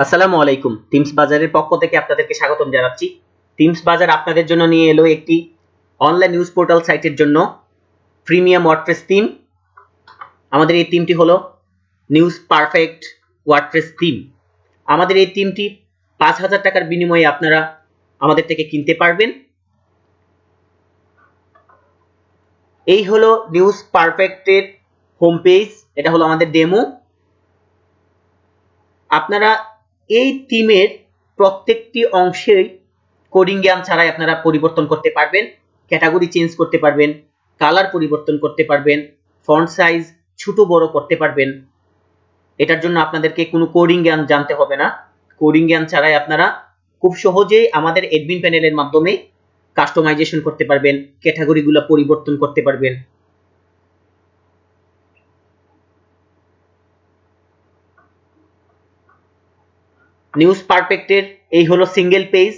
আসসালামু আলাইকুম। টিমস বাজারের পক্ষ থেকে আপনাদেরকে স্বাগতম জানাচ্ছি। টিমস বাজার আপনাদের জন্য নিয়ে এলো একটি অনলাইন নিউজ পোর্টাল সাইটের জন্য প্রিমিয়াম ওয়ার্ডপ্রেস থিম। আমাদের এই থিমটি হলো নিউজ পারফেক্ট ওয়ার্ডপ্রেস থিম। আমাদের এই থিমটি ৫,০০০ টাকার বিনিময়ে আপনারা আমাদের থেকে কিনতে পারবেন। এই হলো নিউজ পারফেক্টের হোম পেজ, এটা হলো আমাদের ডেমো। আপনারা এই থিমের প্রত্যেকটি অংশেই কোডিং জ্ঞান ছাড়াই আপনারা পরিবর্তন করতে পারবেন, ক্যাটাগরি চেঞ্জ করতে পারবেন, কালার পরিবর্তন করতে পারবেন, ফন্ট সাইজ ছোট বড় করতে পারবেন। এটার জন্য আপনাদেরকে কোনো কোডিং জ্ঞান জানতে হবে না। কোডিং জ্ঞান ছাড়াই আপনারা খুব সহজেই আমাদের অ্যাডমিন প্যানেলের মাধ্যমে কাস্টমাইজেশন করতে পারবেন, ক্যাটাগরিগুলো পরিবর্তন করতে পারবেন। নিউজ পারফেক্টের এই হলো সিঙ্গেল পেজ।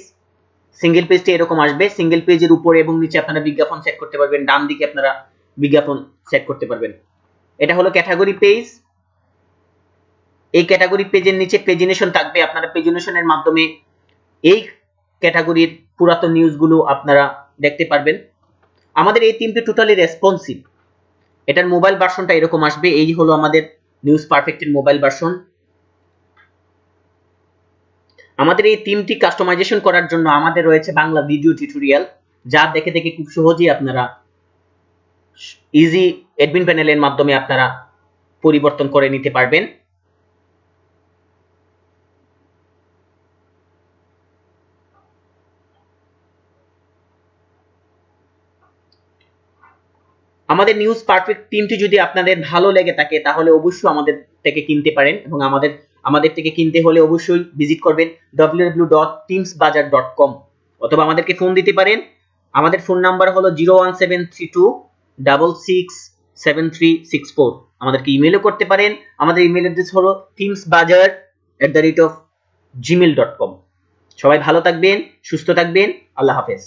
সিঙ্গেল পেজটি এরকম আসবে। সিঙ্গেল পেজের উপরে এবং নিচে আপনারা বিজ্ঞাপন সেট করতে পারবেন, ডান দিকে আপনারা বিজ্ঞাপন সেট করতে পারবেন। এটা হলো ক্যাটাগরি পেজ। এই ক্যাটাগরি পেজের নিচে পেজিনেশন থাকবে। আপনারা পেজিনেশনের মাধ্যমে এই ক্যাটাগরির পুরাতন নিউজগুলো আপনারা দেখতে পারবেন। আমাদের এই থিমটি টোটালি রেসপন্সিভ। এটার মোবাইল ভার্সনটা এরকম আসবে। এই হলো আমাদের নিউজ পারফেক্টের মোবাইল ভার্সন। আমাদের এই থিমটি কাস্টমাইজেশন করার জন্য আমাদের রয়েছে বাংলা ভিডিও টিউটোরিয়াল, যা দেখে দেখে খুব সহজেই আপনারা ইজি অ্যাডমিন প্যানেলের মাধ্যমে আপনারা পরিবর্তন করে নিতে পারবেন। আমাদের নিউজ পারফেক্ট টিমটি যদি আপনাদের ভালো লেগে থাকে তাহলে অবশ্যই আমাদের থেকে কিনতে পারেন, এবং আমাদের থেকে কিনতে হলে অবশ্যই ভিজিট করবেন www.teamsbazaar.com, অথবা আমাদেরকে ফোন দিতে পারেন। আমাদের ফোন নাম্বার হলো 01732667364। আমাদেরকে ইমেলও করতে পারেন। আমাদের ইমেল অ্যাড্রেস হলো teamsbazaar@gmail.com। সবাই ভালো থাকবেন, সুস্থ থাকবেন। আল্লাহ হাফেজ।